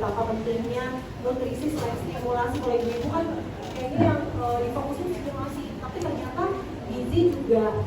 betapa pentingnya nutrisi selain stimulasi. Kalau ibu-ibu kan kayaknya yang difokusin stimulasi, tapi ternyata gizi juga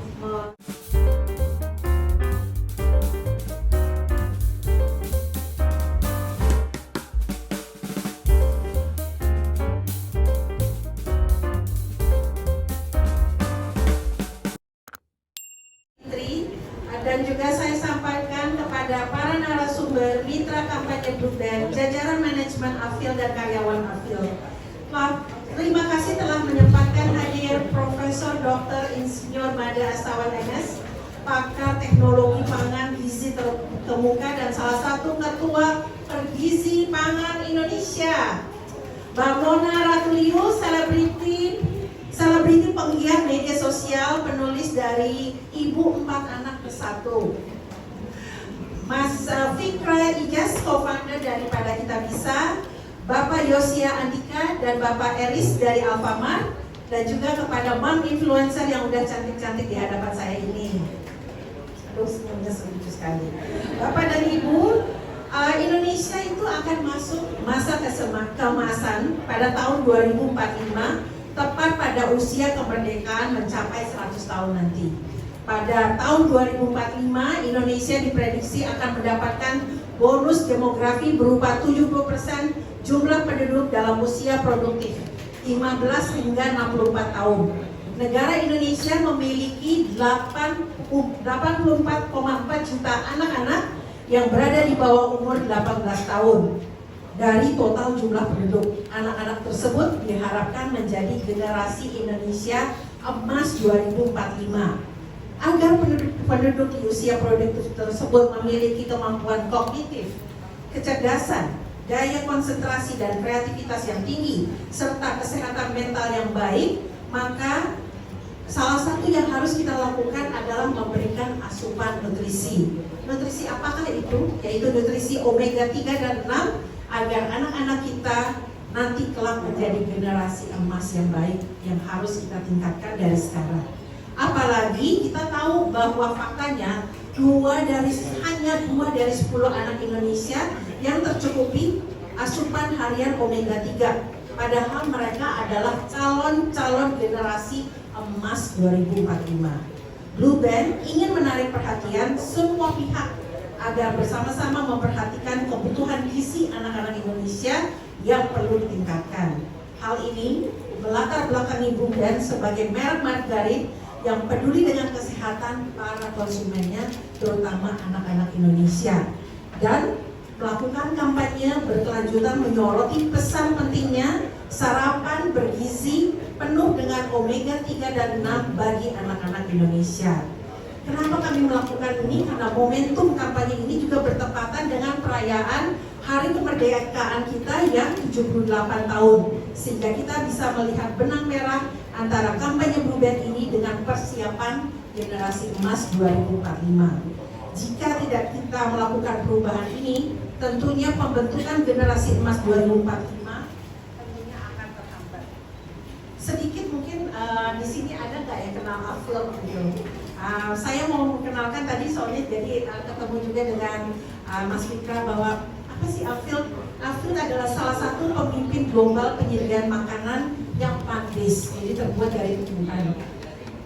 dan juga saya sampaikan kepada para narasumber, mitra kampanye Blueband, jajaran manajemen Afil dan karyawan Afil. Terima kasih telah menyempatkan hadir Profesor Dr. Insinyur Mada Astawan MS, pakar teknologi pangan gizi terkemuka dan salah satu ketua Pergizi Pangan Indonesia. Mbak Mona Ratuliu, selebriti penggiat media sosial, penulis dari Ibu 4 Anak Bersatu. Mas Fikra Ijaz, co-founder daripada Kita Bisa, Bapak Yosia Andika dan Bapak Eris dari Alfamart, dan juga kepada mom influencer yang udah cantik-cantik di hadapan saya ini. Terus lucu sekali. Bapak dan Ibu, Indonesia itu akan masuk masa keemasan pada tahun 2045, tepat pada usia kemerdekaan mencapai 100 tahun nanti. Pada tahun 2045, Indonesia diprediksi akan mendapatkan bonus demografi berupa 70% jumlah penduduk dalam usia produktif 15 hingga 64 tahun. Negara Indonesia memiliki 84,4 juta anak-anak yang berada di bawah umur 18 tahun. Dari total jumlah penduduk, anak-anak tersebut diharapkan menjadi generasi Indonesia emas 2045. Agar penduduk di usia produktif tersebut memiliki kemampuan kognitif, kecerdasan, daya konsentrasi dan kreativitas yang tinggi, serta kesehatan mental yang baik, maka salah satu yang harus kita lakukan adalah memberikan asupan nutrisi. Nutrisi apakah itu? Yaitu nutrisi omega 3 dan 6, agar anak-anak kita nanti kelak menjadi generasi emas yang baik yang harus kita tingkatkan dari sekarang. Apalagi kita tahu bahwa faktanya hanya 2 dari 10 anak Indonesia yang tercukupi asupan harian omega 3. Padahal mereka adalah calon-calon generasi emas 2045. Blueband ingin menarik perhatian semua pihak agar bersama-sama memperhatikan kebutuhan gizi anak-anak Indonesia yang perlu ditingkatkan. Hal ini melatar belakangi Blueband sebagai merek margarin yang peduli dengan kesehatan para konsumennya, terutama anak-anak Indonesia, dan melakukan kampanye berkelanjutan menyoroti pesan pentingnya sarapan bergizi penuh dengan omega 3 dan 6 bagi anak-anak Indonesia. Kenapa kami melakukan ini? Karena momentum kampanye ini juga bertepatan dengan perayaan Hari Kemerdekaan kita yang 78 tahun, sehingga kita bisa melihat benang merah antara kampanye Blueband ini dengan persiapan generasi emas 2045. Jika tidak kita melakukan perubahan ini, tentunya pembentukan generasi emas 2045 tentunya akan terhambat. Sedikit mungkin di sini ada nggak yang kenal Afil gitu? Saya mau mengenalkan tadi soalnya jadi ketemu juga dengan Mas Fikra bahwa apa sih Afil? Afil adalah salah satu pemimpin global penyediaan makanan yang plant-based, jadi terbuat dari tumbuhan.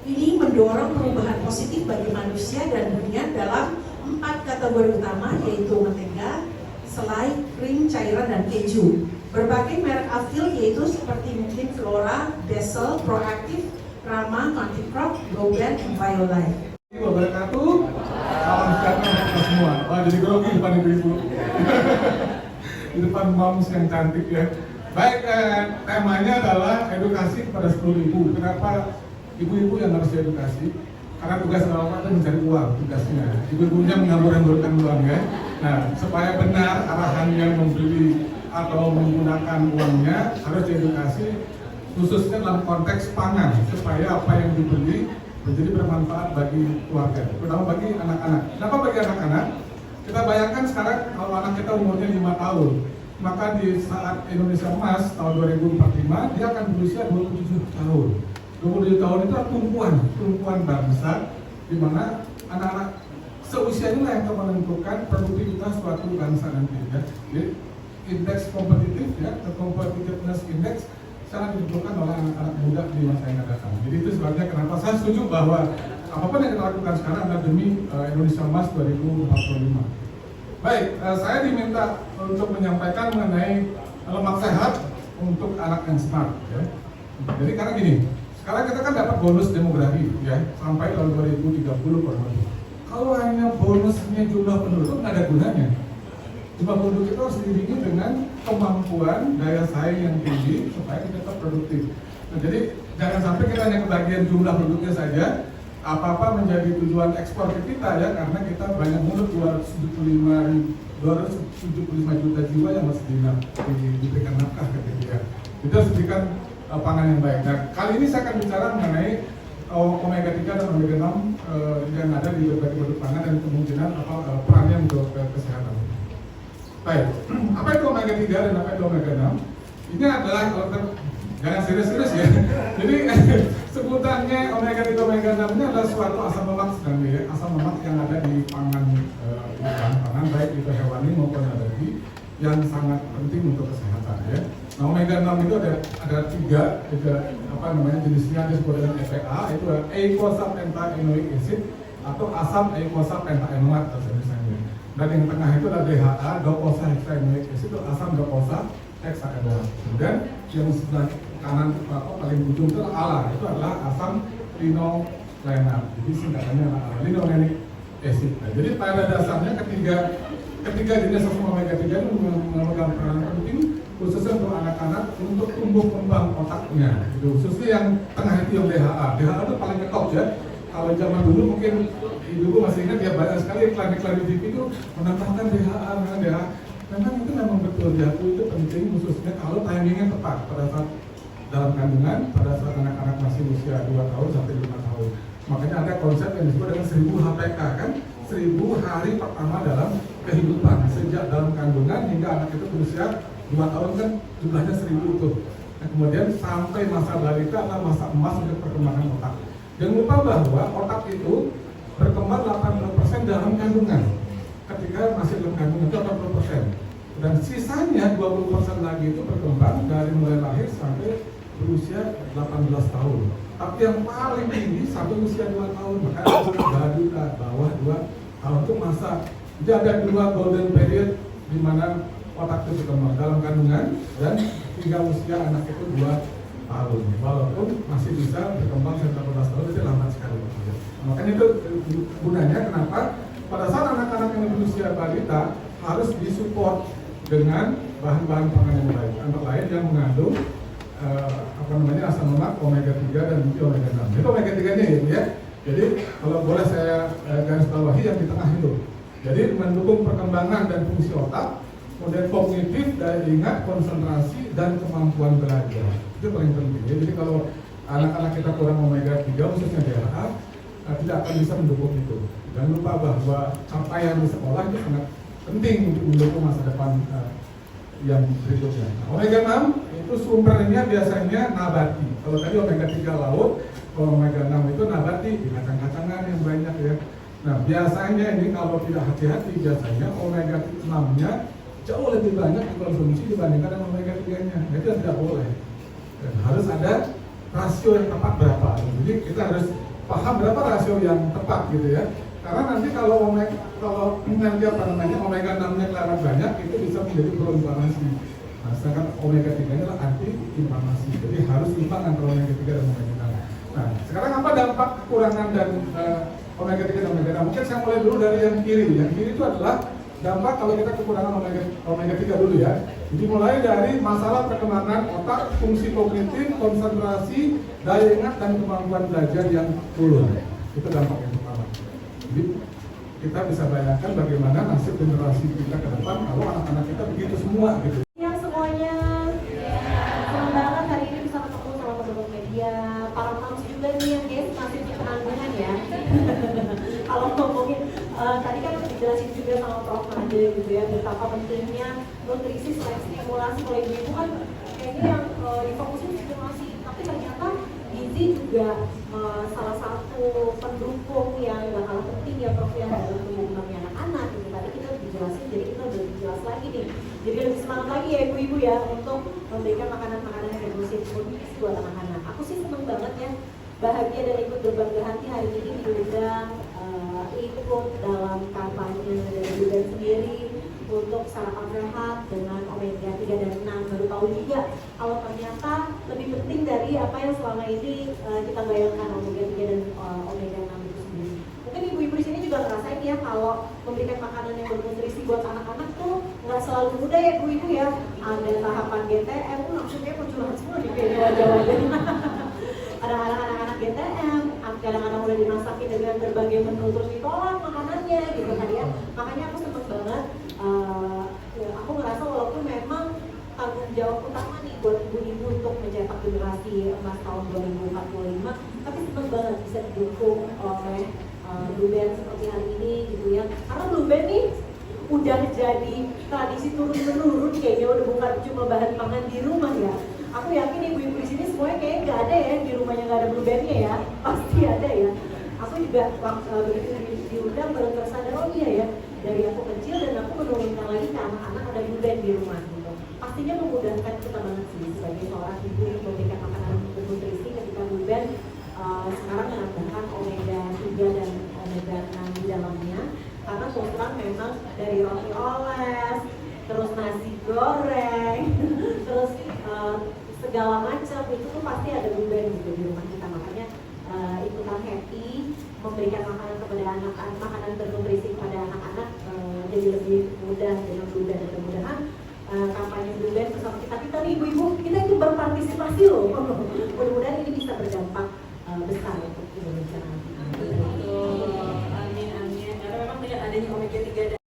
Ini mendorong perubahan positif bagi manusia dan dunia dalam 4 kategori utama, yaitu mentega, selai, krim, cairan, dan keju. Berbagai merek Afil yaitu seperti mungkin Flora, Bessel, Proactive, Rama, Contiprop, Blueband, dan Biolife. Wabarakatuh. Salam sejahtera untuk kita semua. Wah, jadi grogi depan ibu-ibu. Di depan moms yang cantik ya. Baik, temanya adalah edukasi kepada seluruh ibu. Kenapa ibu-ibu yang harus diedukasi? Karena tugas bapak itu mencari uang, tugasnya. Ibu-ibunya menghambur-hamburkan uang ya. Nah, supaya benar arahan yang membeli atau menggunakan uangnya harus diedukasi, khususnya dalam konteks pangan, supaya apa yang dibeli menjadi bermanfaat bagi keluarga, terutama bagi anak-anak. Kenapa bagi anak-anak? Kita bayangkan sekarang kalau anak kita umurnya 5 tahun, maka di saat Indonesia Emas tahun 2045 dia akan berusia 27 tahun. 27 tahun itu adalah tumpuan bangsa, di mana anak-anak seusia inilah yang akan menentukan produktivitas suatu bangsa nanti ya. Jadi, indeks kompetitif ya, competitiveness index sangat dibutuhkan oleh anak-anak muda di masa yang akan datang. Jadi itu sebabnya kenapa saya setuju bahwa apapun yang kita lakukan sekarang adalah demi Indonesia Emas 2045. Baik, saya diminta untuk menyampaikan mengenai lemak sehat untuk anak yang smart ya. Jadi karena gini, sekarang kita kan dapat bonus demografi ya sampai tahun 2030 kurang lebih. Kalau hanya bonusnya jumlah penduduk nggak ada gunanya. Jumlah penduduk itu harus diiringi dengan kemampuan daya saing yang tinggi supaya kita tetap produktif. Nah, jadi jangan sampai kita hanya kebagian jumlah penduduknya saja, apa-apa menjadi tujuan ekspor ke kita ya, karena kita banyak mulut 275 juta jiwa yang harus diberikan nafkah ke kita. Kita harus berikan pangan yang baik. Nah, kali ini saya akan bicara mengenai omega 3 dan omega 6 yang ada di berbagai produk pangan dan kemungkinan perannya untuk kesehatan. Baik, apa itu omega 3 dan apa itu omega 6? Ini adalah jangan serius-serius ya. Jadi sebutannya omega 3 omega 6 ini adalah suatu asam lemak sebenarnya ya. Asam lemak yang ada di pangan pangan baik itu hewani maupun nabati yang sangat penting untuk kesehatan ya. Nah, omega 6 itu ada tiga jenisnya, disebut dengan EPA, itu eicosapentaenoic acid atau asam eicosapentaenoat misalnya. Dan yang tengah itu adalah DHA, docosahexaenoic acid, itu asam docosahexaenoat. Kemudian yang sebelah kanan paling ujung itu ALA, itu adalah asam linolenat. Jadi singkatannya adalah linolenic acid. Nah, jadi pada dasarnya ketiga jenis asam omega 3 itu memegang peranan penting khususnya untuk anak-anak untuk tumbuh kembang otaknya. Gitu. Khususnya yang tengah itu yang DHA. DHA itu paling top ya. Kalau zaman dulu mungkin ibu masih ingat ya, banyak sekali iklan-iklan di TV itu menambahkan DHA. Memang itu memang betul ya, itu penting khususnya kalau timingnya tepat pada saat dalam kandungan, pada saat anak-anak masih usia 2 tahun sampai 5 tahun. Makanya ada konsep yang disebut dengan 1000 HPK kan, 1000 hari pertama dalam kehidupan sejak dalam kandungan hingga anak itu berusia 2 tahun kan jumlahnya 1000 itu. Nah, kemudian sampai masa balita adalah masa emas untuk perkembangan otak. Jangan lupa bahwa otak itu berkembang 80% dalam kandungan. Ketika masih dalam kandungan itu 80%. Dan sisanya 20% lagi itu berkembang dari mulai lahir sampai berusia 18 tahun. Tapi yang paling tinggi sampai usia 2 tahun. Makanya balita bawah 2 tahun itu masa. Jadi ada 2 golden period di mana otak itu berkembang dalam kandungan dan hingga usia anak itu 2 tahun. Walaupun masih bisa berkembang sampai 18 tahun, itu lambat sekali. Makanya itu gunanya kenapa pada saat anak-anak yang berusia balita harus disupport dengan bahan-bahan pangan yang baik, antara lain yang mengandung asam lemak omega 3 dan omega 6. Itu omega 3-nya ya. Jadi kalau boleh saya garis bawahi yang di tengah itu. Jadi mendukung perkembangan dan fungsi otak, kemudian kognitif, daya ingat, konsentrasi, dan kemampuan belajar. Itu paling penting ya. Jadi kalau anak-anak kita kurang omega 3 khususnya DHA, tidak akan bisa mendukung itu. Jangan lupa bahwa capaian di sekolah itu sangat penting untuk mendukung masa depan yang berikutnya. Nah, omega 6 itu sumbernya biasanya nabati. Kalau tadi omega 3 laut, kalau omega 6 itu nabati di kacang-kacangan yang banyak ya. Nah, biasanya ini kalau tidak hati-hati biasanya omega 6-nya jauh lebih banyak dikonsumsi dibandingkan dengan omega 3-nya. Nah, itu tidak boleh. Dan harus ada rasio yang tepat berapa. Jadi kita harus paham berapa rasio yang tepat gitu ya. Karena nanti kalau nanti omega 6-nya kelewat banyak itu bisa menjadi proinflamasi. Nah, sedangkan omega 3-nya adalah anti inflamasi. Jadi harus imbang antara omega 3 dan omega 6. Nah, sekarang apa dampak kekurangan dan omega 3 dan omega 6? Mungkin saya mulai dulu dari yang kiri. Yang kiri itu adalah dampak kalau kita kekurangan omega 3 dulu ya. Jadi mulai dari masalah perkembangan otak, fungsi kognitif, konsentrasi, daya ingat, dan kemampuan belajar yang turun. Itu dampak yang pertama. Jadi kita bisa bayangkan bagaimana nasib generasi kita ke depan kalau anak-anak kita begitu semua gitu. Ya semuanya, senang banget hari ini bisa ketemu sama teman-teman media, para moms juga nih yang guys masih di penanggungan ya. Kalau ngomongin tadi kan udah dijelasin juga sama Prof. Made gitu ya, betapa pentingnya nutrisi selain stimulasi. Kalau ibu-ibu kan kayaknya yang difokusin stimulasi, tapi ternyata gizi juga salah satu pendukung yang gak kalah penting ya Prof ya dalam melindungi anak-anak gitu. Tadi kita dijelasin, jadi kita udah jelas lagi nih Jadi lebih semangat lagi ya ibu-ibu ya untuk memberikan makanan-makanan yang bernutrisi buat anak-anak. Aku sih seneng banget ya, bahagia dan ikut berbangga hati hari ini diundang ikut dalam kampanye dari Budan sendiri untuk sarapan sehat dengan omega 3 dan 6. Baru tahu juga kalau ternyata lebih penting dari apa yang selama ini kita bayangkan omega 3 dan omega 6 itu sendiri. Mungkin ibu-ibu di sini juga ngerasain ya kalau memberikan makanan yang bernutrisi buat anak-anak tuh nggak selalu mudah ya ibu-ibu ya. Ada tahapan GTM, maksudnya munculan semua di video wajah-wajahnya. Ada anak-anak GTM, kadang-kadang udah dimasakin dengan berbagai menu terus ditolak makanannya gitu kan ya. Makanya aku seneng banget, ya, aku ngerasa walaupun memang tanggung jawab utama nih buat ibu-ibu untuk mencetak generasi emas tahun 2045, tapi seneng banget bisa didukung oleh Blue Band seperti hari ini gitu ya. Karena Blue Band nih udah jadi tradisi turun-menurun, kayaknya udah bukan cuma bahan pangan di rumah ya. Aku yakin ibu-ibu di sini semuanya kayaknya nggak ada ya di rumahnya nggak ada Blue Band-nya ya, pasti ada ya. Aku juga begitu diundang baru tersadar, oh iya ya, dari aku kecil dan aku menurunkan lagi ke anak-anak ada Blue Band di rumah gitu. Pastinya memudahkan kita banget sih sebagai seorang ibu yang memberikan makanan bernutrisi ketika Blue Band sekarang menambahkan omega 3 dan omega 6 di dalamnya. Karena terus terang memang dari roti oles, terus nasi goreng, terus segala macam itu tuh pasti ada Blue Band gitu di rumah kita. Makanya ikutan happy memberikan makanan kepada anak-anak, makanan bernutrisi kepada anak-anak jadi lebih mudah dengan Blue Band. Dan mudah-mudahan kampanye Blue Band bersama kita nih ibu-ibu, kita itu berpartisipasi loh. Mudah-mudahan ini bisa berdampak besar untuk Indonesia nanti. Amin, amin. Karena memang dengan adanya omega 3 dan